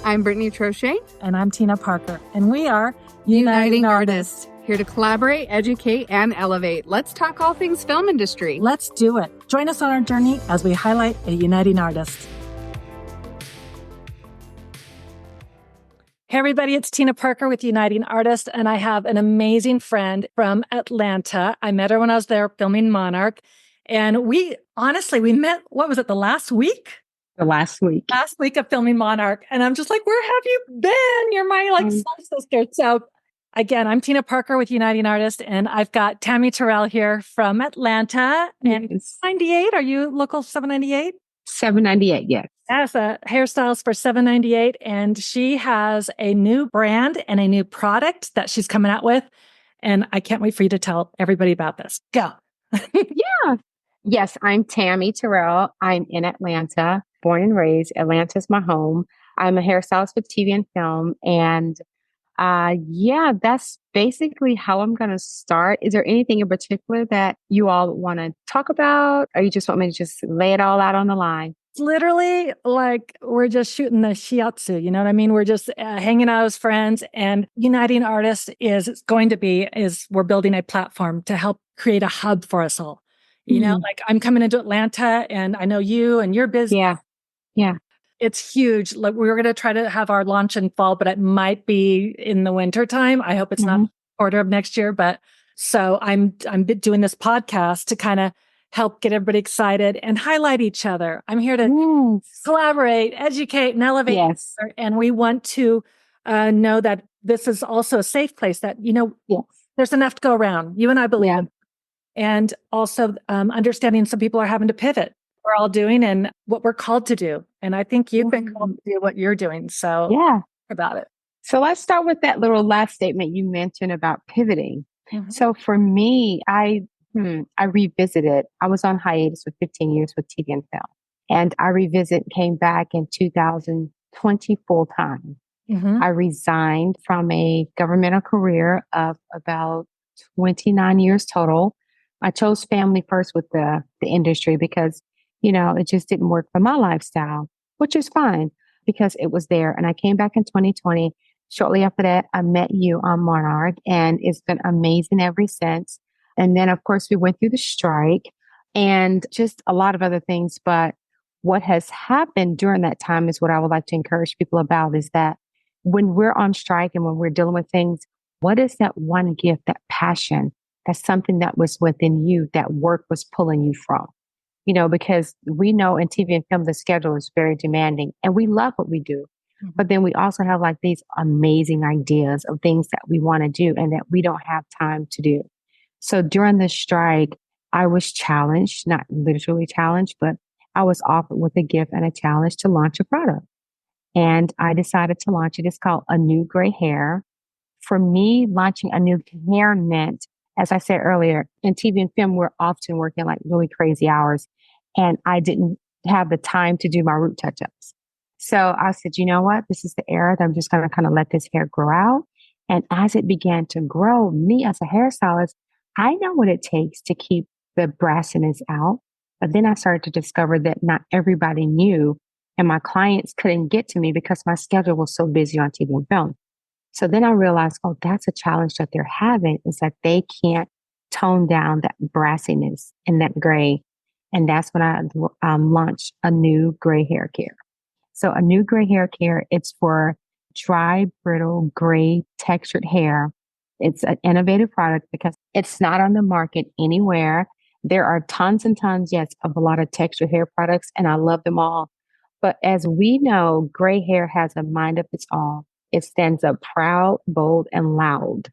I'm Brittany Trochet. And I'm Tina Parker. And we are Uniting Artists, here to collaborate, educate, and elevate. Let's talk all things film industry. Let's do it. Join us on our journey as we highlight a uniting artist. Hey, everybody, it's Tina Parker with Uniting Artists, and I have an amazing friend from Atlanta. I met her when I was there filming Monarch, and we met, what was it, the last week? Last week of filming Monarch. And I'm just like, where have you been? You're my soul sister. So again, I'm Tina Parker with Uniting Artists, and I've got Tammi Terrell here from Atlanta. And 98, are you local 798? 798, yes. As a hairstylist for 798. And she has a new brand and a new product that she's coming out with. And I can't wait for you to tell everybody about this. Go. Yeah. Yes, I'm Tammi Terrell. I'm in Atlanta, born and raised. Atlanta's my home. I'm a hairstylist with TV and film. And that's basically how I'm going to start. Is there anything in particular that you all want to talk about? Or you just want me to just lay it all out on the line? It's literally like we're just shooting the shiatsu. You know what I mean? We're just hanging out as friends, and Uniting Artists is we're building a platform to help create a hub for us all. You know, like I'm coming into Atlanta and I know you and you're busy. Yeah. It's huge. Like we're going to try to have our launch in fall, but it might be in the winter time. I hope it's not quarter of next year. But so I'm doing this podcast to kind of help get everybody excited and highlight each other. I'm here to collaborate, educate, and elevate. Yes. And we want to know that this is also a safe place that, there's enough to go around. You and I believe in. And also understanding some people are having to pivot. We're all doing and what we're called to do. And I think you've been called to do what you're doing. So about it. So let's start with that little last statement you mentioned about pivoting. So for me, I revisited. I was on hiatus for 15 years with TV and film. And I came back in 2020 full time. I resigned from a governmental career of about 29 years total. I chose family first with the industry because, it just didn't work for my lifestyle, which is fine because it was there. And I came back in 2020. Shortly after that, I met you on Monarch, and it's been amazing ever since. And then, of course, we went through the strike and just a lot of other things. But what has happened during that time is what I would like to encourage people about is that when we're on strike and when we're dealing with things, what is that one gift, that passion? That's something that was within you, that work was pulling you from, because we know in TV and film, the schedule is very demanding and we love what we do. But then we also have like these amazing ideas of things that we want to do and that we don't have time to do. So during the strike, I was challenged, not literally challenged, but I was offered with a gift and a challenge to launch a product. And I decided to launch it. It's called Anew Gray Hair. For me, launching Anew Hair meant, as I said earlier, in TV and film, we're often working like really crazy hours. And I didn't have the time to do my root touch-ups. So I said, you know what? This is the era that I'm just going to kind of let this hair grow out. And as it began to grow, me as a hairstylist, I know what it takes to keep the brassiness out. But then I started to discover that not everybody knew, and my clients couldn't get to me because my schedule was so busy on TV and film. So then I realized, that's a challenge that they're having, is that they can't tone down that brassiness and that gray. And that's when I launched Anew Gray Hair Care. So Anew Gray Hair Care, it's for dry, brittle, gray textured hair. It's an innovative product because it's not on the market anywhere. There are tons and tons, of a lot of textured hair products, and I love them all. But as we know, gray hair has a mind of its own. It stands up proud, bold, and loud.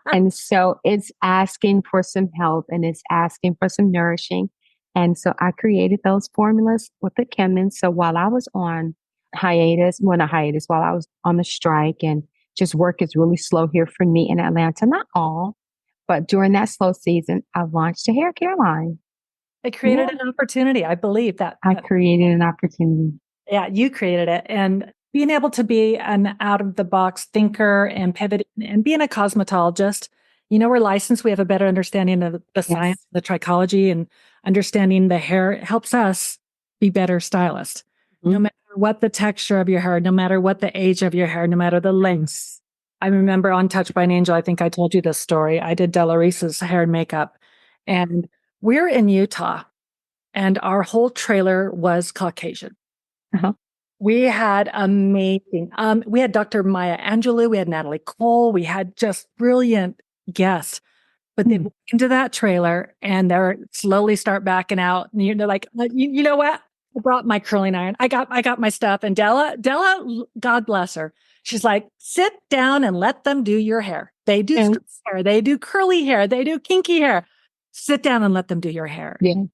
And so it's asking for some help and it's asking for some nourishing. And so I created those formulas with the chemins. So while I was on while I was on the strike and just work is really slow here for me in Atlanta, not all, but during that slow season, I launched a hair care line. It created an opportunity. I believe that. I created an opportunity. Yeah, you created it. And being able to be an out of the box thinker and pivot and being a cosmetologist, we're licensed. We have a better understanding of the science, the trichology, and understanding the hair helps us be better stylists. No matter what the texture of your hair, no matter what the age of your hair, no matter the length. I remember on Touched by an Angel, I think I told you this story. I did Della Reese's hair and makeup, and we're in Utah, and our whole trailer was Caucasian. Uh-huh. We had amazing. We had Dr. Maya Angelou, we had Natalie Cole, we had just brilliant guests. But they walk into that trailer and they're slowly start backing out, and they're like, you know what? I brought my curling iron. I got my stuff. And Della, God bless her. She's like, sit down and let them do your hair. They do straight hair, they do curly hair, they do kinky hair. Sit down and let them do your hair. Yeah.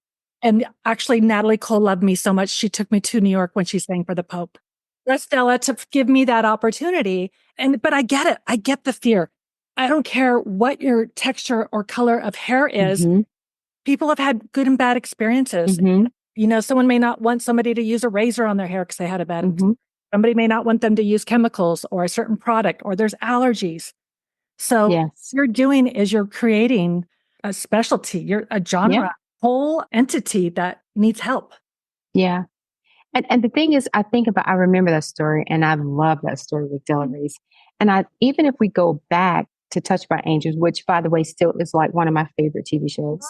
And actually, Natalie Cole loved me so much, she took me to New York when she sang for the Pope. That's Della to give me that opportunity. But I get it. I get the fear. I don't care what your texture or color of hair is. Mm-hmm. People have had good and bad experiences. Mm-hmm. You know, someone may not want somebody to use a razor on their hair because they had a bad experience. Somebody may not want them to use chemicals or a certain product, or there's allergies. So what you're doing is you're creating a specialty, you're a genre, whole entity that needs help. Yeah. And the thing is, I remember that story, and I love that story with Della Reese. And even if we go back to Touched by Angels, which by the way, still is like one of my favorite TV shows.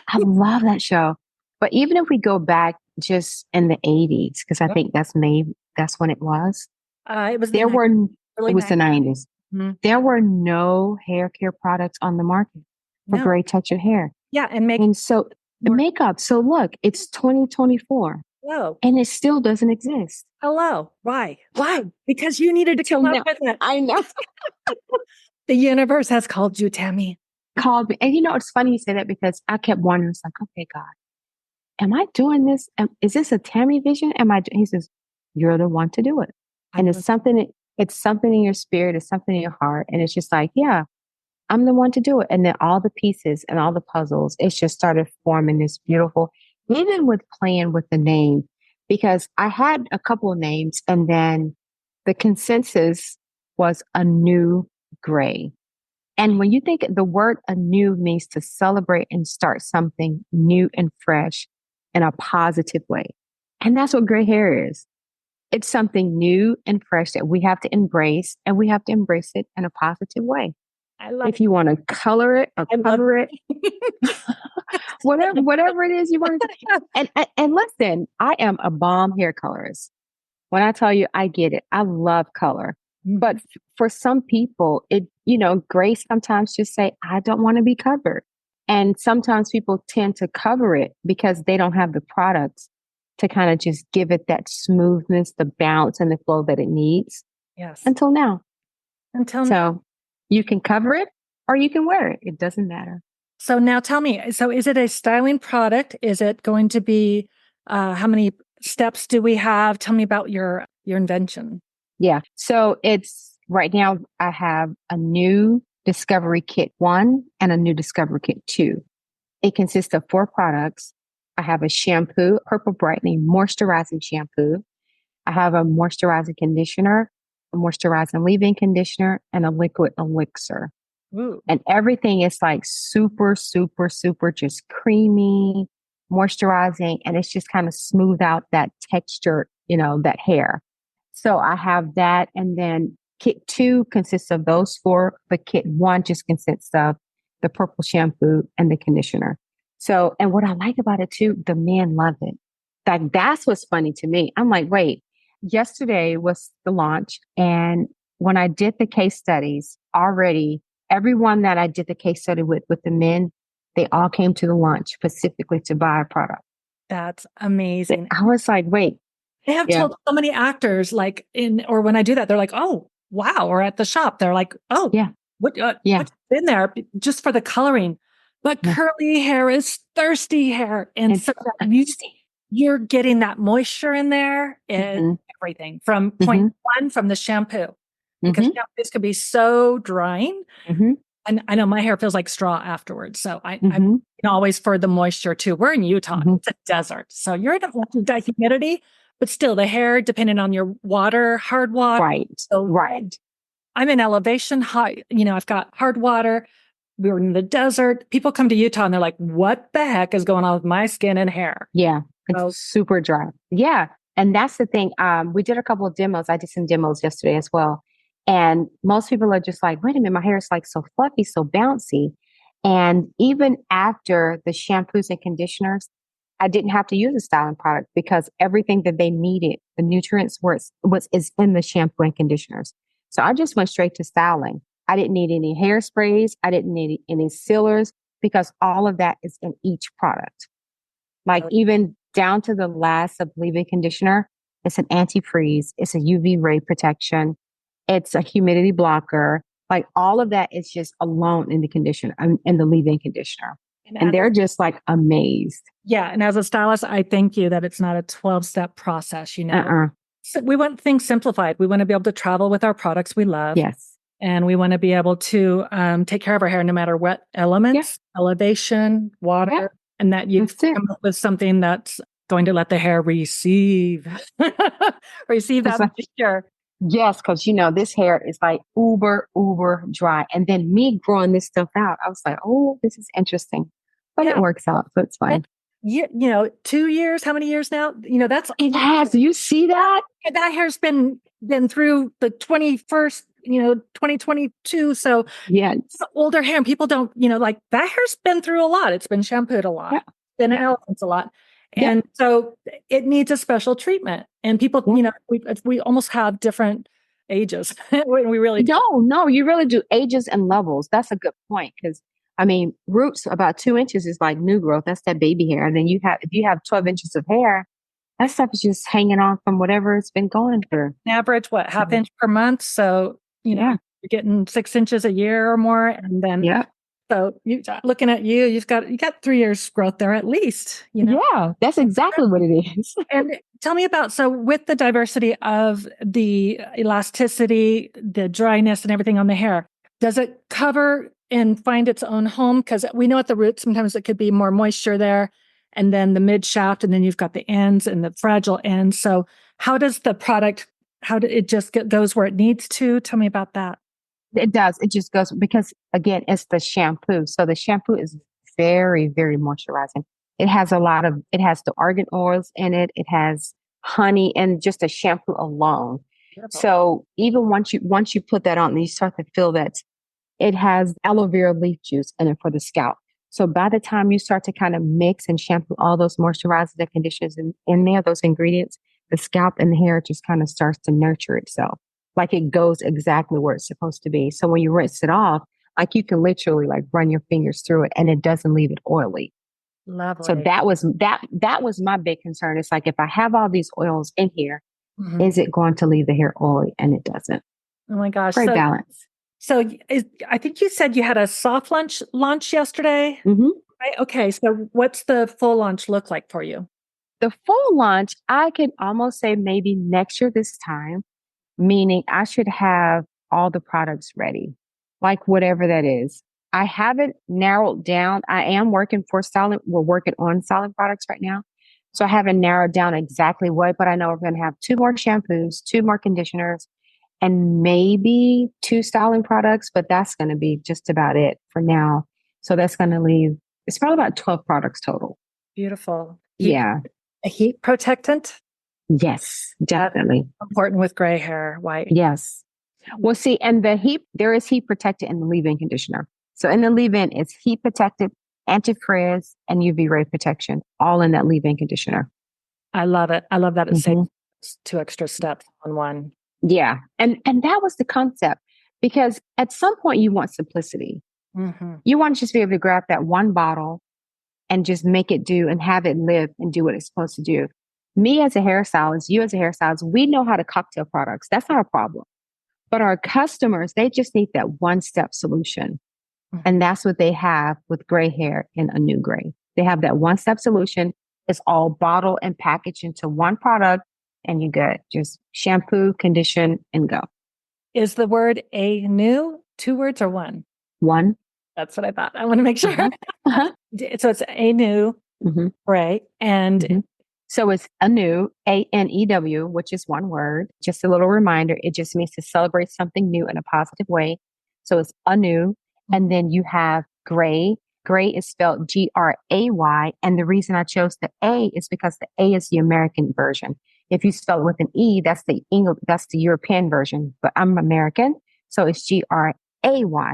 I love that show. But even if we go back just in the 80s, because I think that's when it was. It was the 90s. Mm-hmm. There were no hair care products on the market for gray textured hair. Yeah. And makeup. So look, it's 2024. Hello. And it still doesn't exist. Hello. Why? Because you needed to come up with it. I know. The universe has called you, Tammi. Called me. And it's funny you say that, because I kept wondering, it's like, okay, God, am I doing this? Is this a Tammi vision? He says, you're the one to do it. And it's something in your spirit, it's something in your heart. And it's just like, yeah, I'm the one to do it. And then all the pieces and all the puzzles, it's just started forming this beautiful, even with playing with the name, because I had a couple of names, and then the consensus was Anew Gray. And when you think the word anew means to celebrate and start something new and fresh in a positive way. And that's what gray hair is. It's something new and fresh that we have to embrace, and we have to embrace it in a positive way. If you want to color it or cover it, whatever it is you want to do. And listen, I am a bomb hair colorist. When I tell you, I get it. I love color. But for some people, gray sometimes just say, I don't want to be covered. And sometimes people tend to cover it because they don't have the products to kind of just give it that smoothness, the bounce, and the flow that it needs. Yes. Until now. So you can cover it or you can wear it. It doesn't matter. So now tell me, so is it a styling product? Is it going to be, how many steps do we have? Tell me about your invention. Yeah. So it's right now I have a new Discovery Kit 1 and a new Discovery Kit 2. It consists of 4 products. I have a shampoo, purple brightening moisturizing shampoo. I have a moisturizing conditioner, a moisturizing leave-in conditioner, and a liquid elixir. Ooh. And everything is like super, super, super just creamy, moisturizing, and it's just kind of smooth out that texture, that hair. So I have that. And then Kit 2 consists of those 4, but Kit 1 just consists of the purple shampoo and the conditioner. So, and what I like about it too, the men love it. That's what's funny to me. I'm like, wait, yesterday was the launch. And when I did the case studies already, everyone that I did the case study with the men, they all came to the launch specifically to buy a product. That's amazing. I was like, wait. They have told so many actors or when I do that, they're like, oh, wow. Or at the shop, they're like, oh, yeah. What's in there just for the coloring? But curly hair is thirsty hair. And so you're getting that moisture in there and everything from point 1 from the shampoo. Because shampoos could be so drying. And I know my hair feels like straw afterwards. So I'm always for the moisture too. We're in Utah. It's a desert. So you're in a humidity, but still the hair, depending on your water, hard water. Right. So I'm in elevation high. I've got hard water. We were in the desert. People come to Utah and they're like, what the heck is going on with my skin and hair? Yeah. It's super dry. Yeah. And that's the thing. We did a couple of demos. I did some demos yesterday as well. And most people are just like, wait a minute, my hair is like so fluffy, so bouncy. And even after the shampoos and conditioners, I didn't have to use a styling product because everything that they needed, the nutrients is in the shampoo and conditioners. So I just went straight to styling. I didn't need any hairsprays. I didn't need any sealers because all of that is in each product. Like even down to the last of leave-in conditioner, it's an antifreeze. It's a UV ray protection. It's a humidity blocker. Like all of that is just alone in the conditioner, in the leave-in conditioner. And they're just like amazed. Yeah. And as a stylist, I thank you that it's not a 12-step process, you know. So we want things simplified. We want to be able to travel with our products we love. Yes. And we want to be able to take care of our hair no matter what elements, elevation, water, and that you come up with something that's going to let the hair receive that moisture. Yes, because this hair is like uber dry. And then me growing this stuff out, I was like, oh, this is interesting. But it works out, so it's fine. And, 2 years, how many years now? That's it has. Do you see that? That hair's been through the 21st, 2022. So older hair, and people don't, like that hair's been through a lot. It's been shampooed a lot, been in elements a lot. And so it needs a special treatment. And people, we almost have different ages. We really No, you really do. Ages and levels. That's a good point. Because roots about 2 inches is like new growth. That's that baby hair. And then if you have 12 inches of hair, that stuff is just hanging on from whatever it's been going through. An average, half inch per month. So, you're getting 6 inches a year or more. And then, so looking at you got 3 years growth there at least, Yeah, that's exactly what it is. And tell me about, so with the diversity of the elasticity, the dryness and everything on the hair, does it cover and find its own home? Because we know at the root, sometimes it could be more moisture there, and then the mid shaft, and then you've got the ends and the fragile ends. So how does the product, it just goes where it needs to? Tell me about that. It does. It just goes because, again, it's the shampoo. So the shampoo is very, very moisturizing. It has the argan oils in it. It has honey and just a shampoo alone. Beautiful. So even once you put that on, you start to feel that it has aloe vera leaf juice in it for the scalp. So by the time you start to kind of mix and shampoo all those moisturizers and conditioners in there, those ingredients, the scalp and the hair just kind of starts to nurture itself. Like it goes exactly where it's supposed to be. So when you rinse it off, like you can literally like run your fingers through it and it doesn't leave it oily. Lovely. So that was my big concern. It's like, if I have all these oils in here, is it going to leave the hair oily? And it doesn't. Oh my gosh. Great balance. So I think you said you had a soft launch yesterday. Mm-hmm. Right? Okay. So what's the full launch look like for you? The full launch, I could almost say maybe next year this time. Meaning I should have all the products ready, like whatever that is. I haven't narrowed down. I am working for styling. We're working on styling products right now. So I haven't narrowed down exactly what, but I know we're going to have 2 more shampoos, 2 more conditioners, and maybe 2 styling products, but that's going to be just about it for now. So that's going to leave, it's probably about 12 products total. Beautiful. A heat protectant? Yes, definitely. That's important with gray hair, white. Yes. Well, see, and there is heat protected in the leave-in conditioner. So in the leave-in, it's heat protected, anti-frizz, and UV ray protection, all in that leave-in conditioner. I love it. I love that it saves 2 extra steps on one. Yeah. And that was the concept, because at some point you want simplicity. Mm-hmm. You want to just be able to grab that one bottle and just make it do and have it live and do what it's supposed to do. Me as a hairstylist, you as a hairstylist, we know how to cocktail products. That's not a problem. But our customers, they just need that one-step solution. Mm-hmm. And that's what they have with gray hair in Anew Gray. They have that one-step solution. It's all bottled and packaged into one product, and you good. Just shampoo, condition, and go. Is the word Anew 2 words or 1? 1. That's what I thought. I want to make sure. So it's Anew Gray, and so it's Anew, Anew, which is 1 word. Just a little reminder. It just means to celebrate something new in a positive way. So it's Anew. And then you have Gray. Gray is spelled Gray. And the reason I chose the A is because the A is the American version. If you spell it with an E, that's the that's the European version, but I'm American. So it's Gray.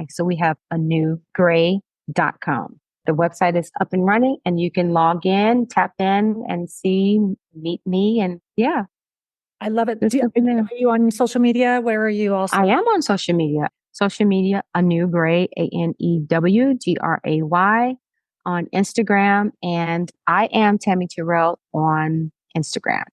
So we have anewgray.com. The website is up and running and you can log in, tap in and meet me. And yeah. I love it. Are you on social media? Where are you also? I am on social media. Social media, Anew Gray, ANEWGRAY on Instagram. And I am Tammi Terrell on Instagram.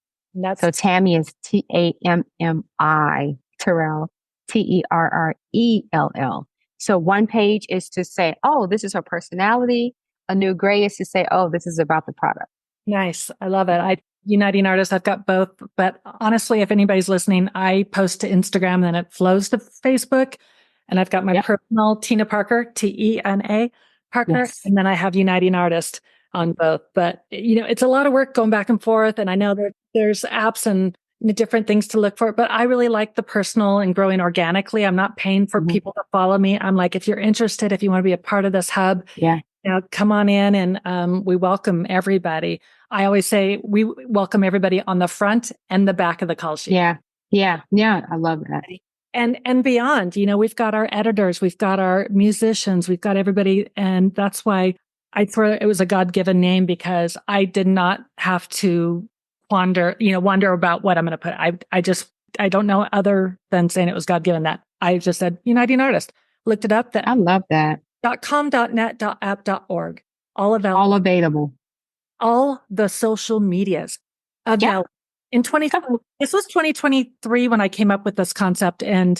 So Tammi is TAMMI, Terrell, TERRELL. So one page is to say, oh, this is her personality. Anew Gray is to say, oh, this is about the product. Nice. I love it. Uniting Artists, I've got both. But honestly, if anybody's listening, I post to Instagram and then it flows to Facebook. And I've got my personal Tina Parker, TENA Parker. Yes. And then I have Uniting Artists on both. But, it's a lot of work going back and forth. And I know that there's apps and different things to look for. But I really like the personal and growing organically. I'm not paying for people to follow me. I'm like, if you're interested, if you want to be a part of this hub, come on in and we welcome everybody. I always say we welcome everybody on the front and the back of the call sheet. Yeah. I love that. And beyond, we've got our editors, we've got our musicians, we've got everybody. And that's why it was a God-given name, because I did not have to wonder about what I'm going to put. I don't know other than saying it was God-given that. I just said Uniting Artists, looked it up. I love that. .com, .net, .app, .org. All available. All the social medias available. In 2020, this was 2023 when I came up with this concept, and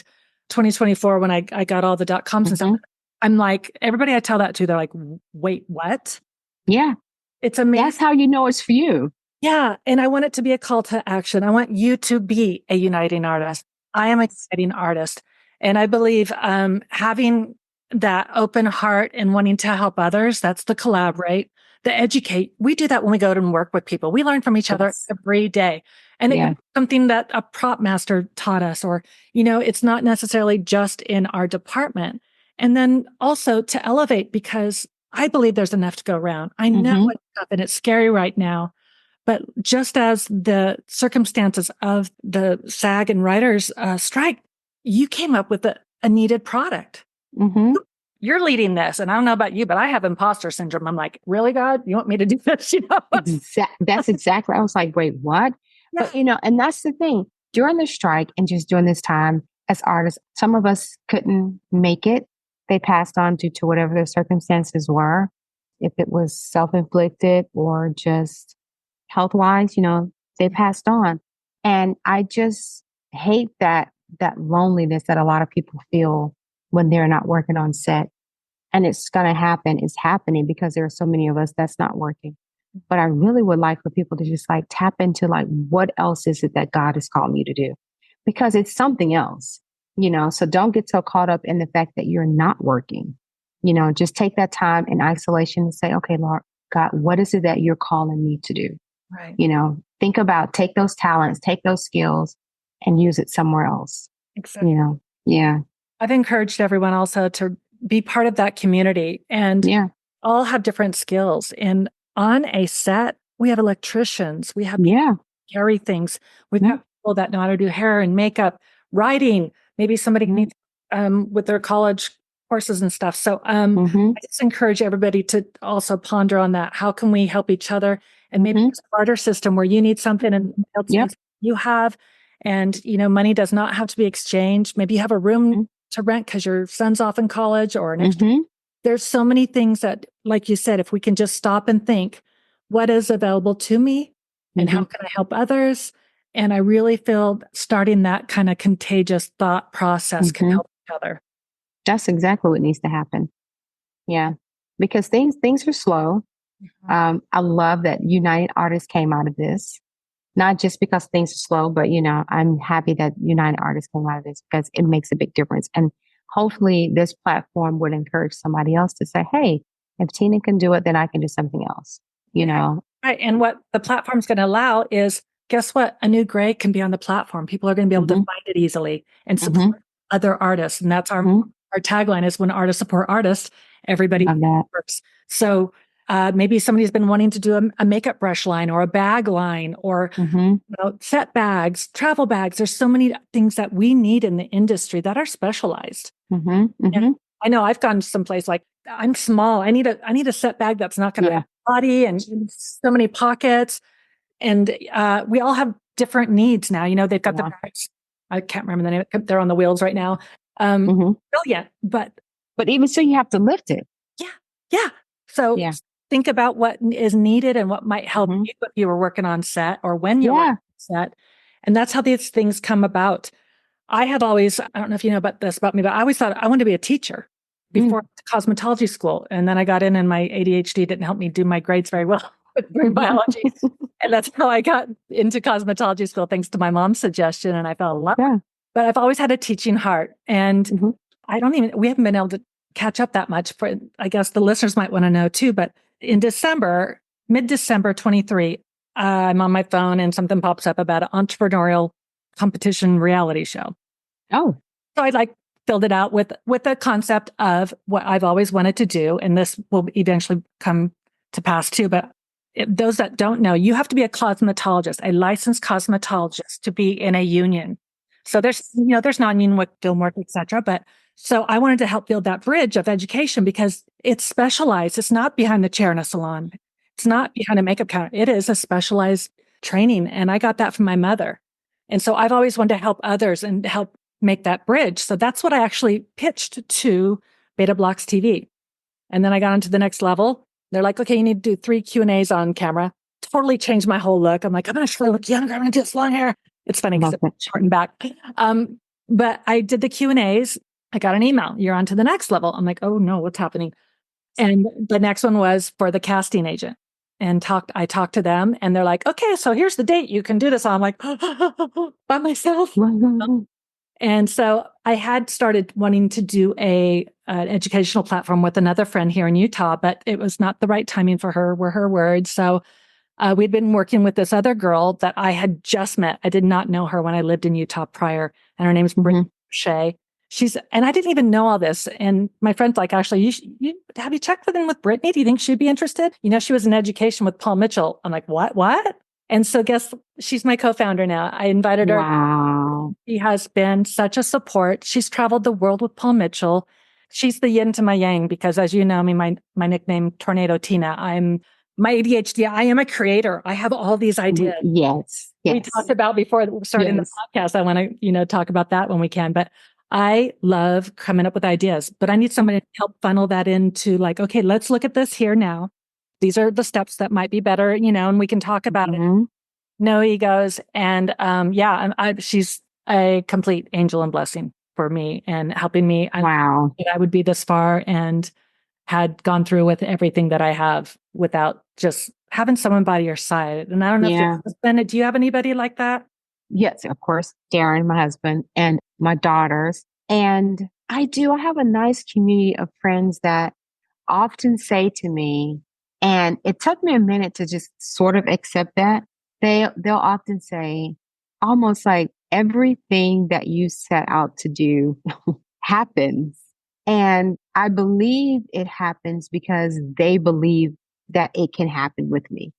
2024 when I got all the .coms and stuff. I'm like, everybody I tell that to, they're like, wait, what? Yeah. It's amazing. That's how you know it's for you. Yeah. And I want it to be a call to action. I want you to be a uniting artist. I am a uniting artist. And I believe having that open heart and wanting to help others, that's the collaborate, the educate. We do that when we go and work with people. We learn from each other every day. And it's something that a prop master taught us, or, it's not necessarily just in our department. And then also to elevate, because I believe there's enough to go around. I know it's tough and it's scary right now, but just as the circumstances of the SAG and writers strike, you came up with a needed product. You're leading this. And I don't know about you, but I have imposter syndrome. I'm like, really, God, you want me to do this? That's exactly. I was like, wait, what? But, and that's the thing. During the strike and just during this time as artists, some of us couldn't make it. They passed on due to whatever their circumstances were. If it was self-inflicted or just health-wise, they passed on. And I just hate that loneliness that a lot of people feel when they're not working on set. And it's going to happen. It's happening because there are so many of us that's not working. But I really would like for people to just tap into what else is it that God is calling you to do? Because it's something else, so don't get so caught up in the fact that you're not working. Just take that time in isolation and say, okay, Lord God, what is it that you're calling me to do? Right. Think about, take those talents, take those skills and use it somewhere else. Exactly. Yeah. I've encouraged everyone also to be part of that community, and all have different skills. And on a set, we have electricians, we have people who carry things, we've got people that know how to do hair and makeup, writing. Maybe somebody needs with their college courses and stuff. So I just encourage everybody to also ponder on that. How can we help each other? And maybe there's a barter system where you need something and else needs you have. And, money does not have to be exchanged. Maybe you have a room to rent because your son's off in college or an extra. There's so many things that, like you said, if we can just stop and think, what is available to me and how can I help others? And I really feel starting that kind of contagious thought process can help each other. That's exactly what needs to happen. Yeah. Because things are slow. I love that United Artists came out of this. Not just because things are slow, but, I'm happy that United Artists came out of this because it makes a big difference. And hopefully this platform would encourage somebody else to say, hey, if Tina can do it, then I can do something else, Right. And what the platform's going to allow is, guess what? Anew Gray can be on the platform. People are going to be able to find it easily and support other artists. And that's our tagline is, when artists support artists, everybody works. So maybe somebody's been wanting to do a makeup brush line or a bag line or set bags, travel bags. There's so many things that we need in the industry that are specialized. And I know I've gone someplace like, I'm small. I need a set bag that's not going to body and so many pockets. And we all have different needs now. They've got the bags. I can't remember the name. They're on the wheels right now. Brilliant. But even so, you have to lift it. Yeah. So think about what is needed and what might help you if you were working on set or when you're working on set. And that's how these things come about. I don't know if you know about this about me, but I always thought I wanted to be a teacher before cosmetology school. And then I got in and my ADHD didn't help me do my grades very well during biology. And that's how I got into cosmetology school, thanks to my mom's suggestion. And I fell in love. Yeah. But I've always had a teaching heart. And we haven't been able to catch up that much. For, I guess the listeners might want to know too, but in mid-December 23, I'm on my phone and something pops up about an entrepreneurial competition reality show. Oh. So I filled it out with the concept of what I've always wanted to do. And this will eventually come to pass too. But those that don't know, you have to be a cosmetologist, a licensed cosmetologist to be in a union. So there's non-union work, film work, et cetera. But so I wanted to help build that bridge of education because it's specialized. It's not behind the chair in a salon. It's not behind a makeup counter. It is a specialized training. And I got that from my mother. And so I've always wanted to help others and help make that bridge. So that's what I actually pitched to Beta Blocks TV. And then I got onto the next level. They're like, okay, you need to do 3 Q&As on camera. Totally changed my whole look. I'm like, I'm going to look younger. I'm going to do this long hair. It's funny because it's shortened back. But I did the Q&As. I got an email. You're on to the next level. I'm like, oh no, what's happening? And the next one was for the casting agent. And I talked to them and they're like, okay, so here's the date you can do this on. I'm like, by myself. And so I had started wanting to do an educational platform with another friend here in Utah, but it was not the right timing for her, were her words. So we'd been working with this other girl that I had just met. I did not know her when I lived in Utah prior. And her name's Brittany Shea. And I didn't even know all this. And my friend's like, actually, have you checked with Brittany? Do you think she'd be interested? She was in education with Paul Mitchell. I'm like, what? And so she's my co-founder now. I invited her. Wow. She has been such a support. She's traveled the world with Paul Mitchell. She's the yin to my yang because as you know me, my nickname, Tornado Tina, my ADHD, I am a creator. I have all these ideas. Yes. We talked about before starting the podcast. I want to, talk about that when we can, but I love coming up with ideas, but I need somebody to help funnel that into like, okay, let's look at this here now. These are the steps that might be better, and we can talk about it. No egos. And she's a complete angel and blessing for me and helping me. Wow. I would be this far and had gone through with everything that I have without just having someone by your side. And I don't know if your husband, do you have anybody like that? Yes, of course. Darren, my husband, and my daughters. And I have a nice community of friends that often say to me, and it took me a minute to just sort of accept that. They'll often say almost like everything that you set out to do happens. And I believe it happens because they believe that it can happen with me.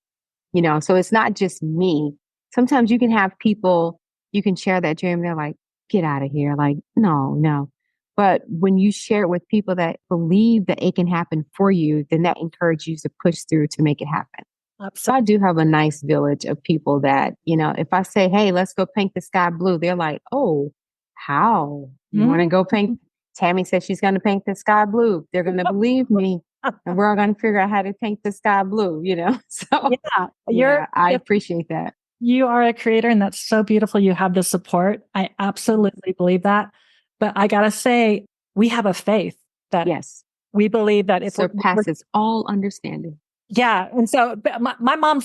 So it's not just me. Sometimes you can have people, you can share that dream. They're like, get out of here. Like, no. But when you share it with people that believe that it can happen for you, then that encourages you to push through to make it happen. Absolutely. So I do have a nice village of people that, if I say, hey, let's go paint the sky blue, they're like, oh, how? You want to go paint? Tammi said she's going to paint the sky blue. They're going to believe me. And we're all going to figure out how to paint the sky blue, So I appreciate that. You are a creator, and that's so beautiful. You have the support. I absolutely believe that. But I got to say, we have a faith that we believe that it surpasses all understanding. Yeah. And so my mom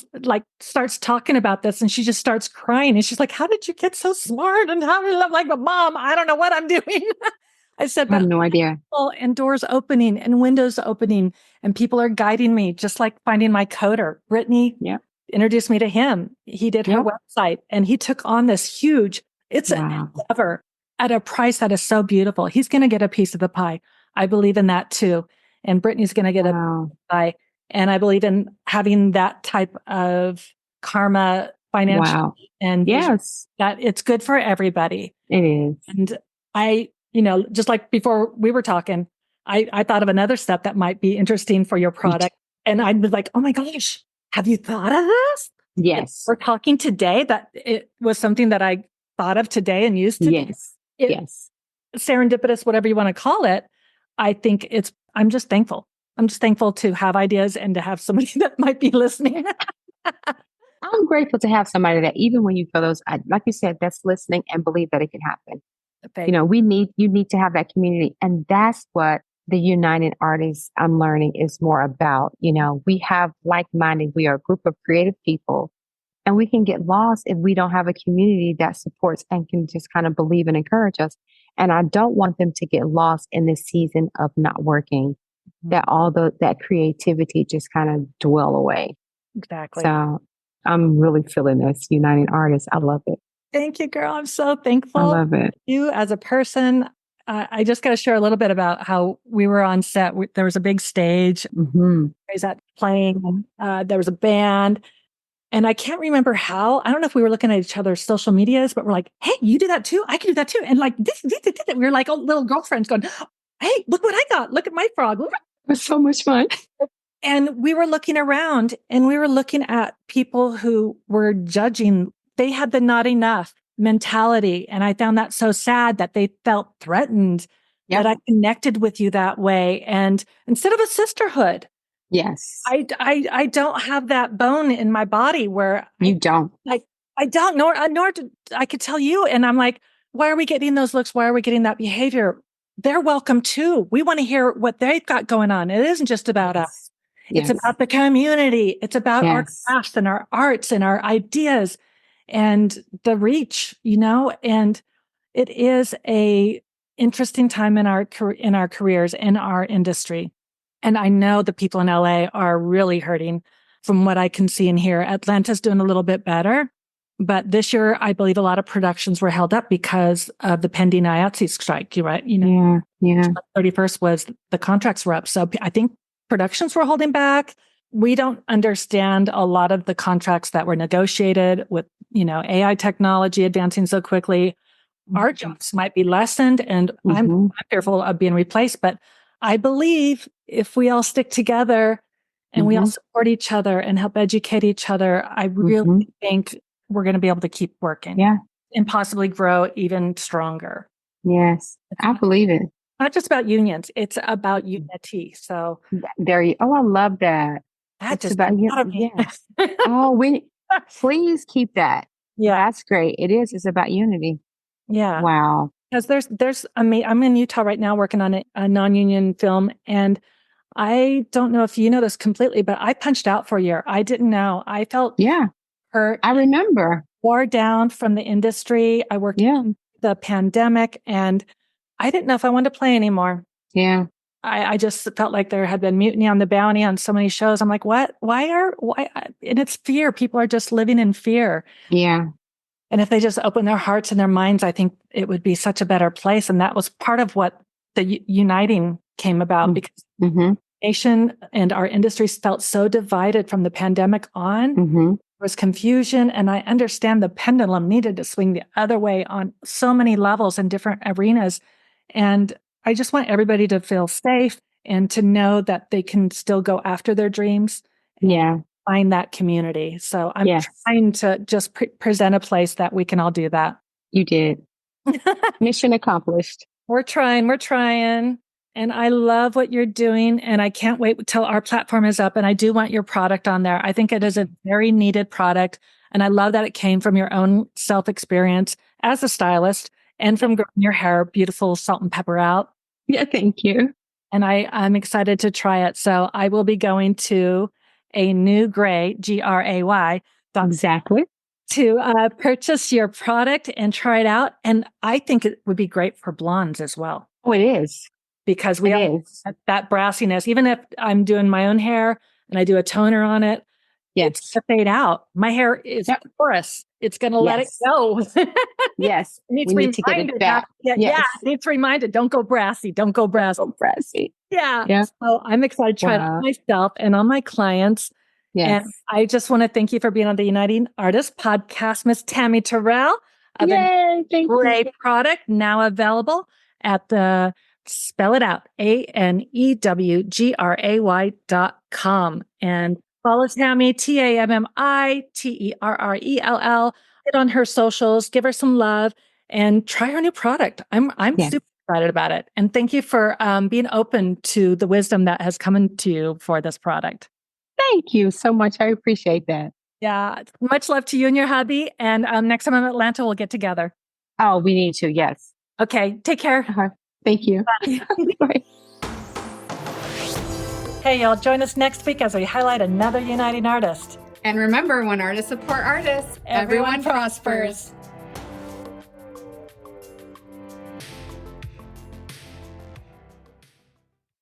starts talking about this and she just starts crying. And she's like, how did you get so smart? And I'm like, but Mom, I don't know what I'm doing. I said, I have no idea. And doors opening and windows opening and people are guiding me, just like finding my coder. Brittany introduced me to him. He did her website and he took on this huge, it's an endeavor at a price that is so beautiful. He's going to get a piece of the pie. I believe in that too. And Brittany's going to get a pie. And I believe in having that type of karma financially. Wow. And Yes, that it's good for everybody. it is. And I, just like before we were talking, I thought of another step that might be interesting for your product. And I was like, oh my gosh, have you thought of this? Yes. We're talking today that it was something that I thought of today and used today. Yes. Yes. Serendipitous, whatever you want to call it. I think I'm just thankful. I'm just thankful to have ideas and to have somebody that might be listening. I'm grateful to have somebody that even when you feel those, like you said, that's listening and believe that it can happen. You need to have that community. And that's what the United Artists I'm learning is more about. We have like-minded, we are a group of creative people, and we can get lost if we don't have a community that supports and can just kind of believe and encourage us. And I don't want them to get lost in this season of not working, that that creativity just kind of dwell away. Exactly. So I'm really feeling this United Artists. I love it. Thank you, girl. I'm so thankful. I love it. You as a person. I just got to share a little bit about how we were on set. There was a big stage. Mm-hmm. Is that playing? There was a band. And I can't remember how. I don't know if we were looking at each other's social medias, but we're like, hey, you do that too? I can do that too. And like, this. We were like little girlfriends going, hey, look what I got. Look at my frog. Look. It was so much fun. And we were looking around and we were looking at people who were judging. They had the not enough mentality. And I found that so sad that they felt threatened that I connected with you that way. And instead of a sisterhood. Yes. I don't have that bone in my body where you don't. I don't, nor I could tell you. And I'm like, why are we getting those looks? Why are we getting that behavior? They're welcome too. We want to hear what they've got going on. It isn't just about us. It's about the community. It's about our crafts and our arts and our ideas and the reach, and it is a interesting time in our careers, in our industry. And I know the people in LA are really hurting from what I can see and hear. Atlanta's doing a little bit better. But this year, I believe a lot of productions were held up because of the pending IATSE strike, right? Yeah. 31st was the contracts were up. So I think productions were holding back. We don't understand a lot of the contracts that were negotiated with, AI technology advancing so quickly. Our jobs might be lessened and I'm fearful of being replaced. But I believe if we all stick together and we all support each other and help educate each other, I really think we're going to be able to keep working and possibly grow even stronger. Yes, I believe it. Not just about unions. It's about unity. So I love that. That's about unity. Please keep that. Yeah, that's great. It is. It's about unity. Yeah. Wow. Because I'm in Utah right now working on a non-union film. And I don't know if you know this completely, but I punched out for a year. I didn't know. I felt hurt. I remember. Wore down from the industry. I worked in the pandemic and I didn't know if I wanted to play anymore. Yeah. I just felt like there had been mutiny on the bounty on so many shows. I'm like, what? Why? And it's fear. People are just living in fear. Yeah. And if they just open their hearts and their minds, I think it would be such a better place. And that was part of what the uniting came about because the nation and our industries felt so divided from the pandemic on. There was confusion. And I understand the pendulum needed to swing the other way on so many levels and different arenas. And I just want everybody to feel safe and to know that they can still go after their dreams. Yeah. Find that community. So I'm trying to just present a place that we can all do that. You did. Mission accomplished. We're trying. And I love what you're doing. And I can't wait till our platform is up. And I do want your product on there. I think it is a very needed product. And I love that it came from your own self-experience as a stylist and from growing your hair beautiful salt and pepper out. Yeah, thank you. And I'm excited to try it. So I will be going to Anew Gray, Gray. Exactly. To purchase your product and try it out. And I think it would be great for blondes as well. Oh, it is. Because we have that brassiness. Even if I'm doing my own hair and I do a toner on it, it's to fade out. My hair is porous. It's going to let it go. Yes. We need to get it back. Yeah, it needs reminded. Don't go brassy. Don't go brassy. Yeah. So I'm excited to try it on myself and on my clients. Yes. And I just want to thank you for being on the Uniting Artists podcast, Miss Tammi Terrell. Yay, thank you. Product now available at the, spell it out, ANEWGRAY.com. And follow Tammi, TammiTerrell. Get on her socials, give her some love, and try her new product. I'm super excited about it. And thank you for being open to the wisdom that has come into you for this product. Thank you so much. I appreciate that. Yeah. Much love to you and your hubby. And next time I'm in Atlanta, we'll get together. Oh, we need to. Yes. Okay. Take care. Thank you. Bye. Hey, y'all. Join us next week as we highlight another Uniting Artist. And remember, when artists support artists, everyone prospers.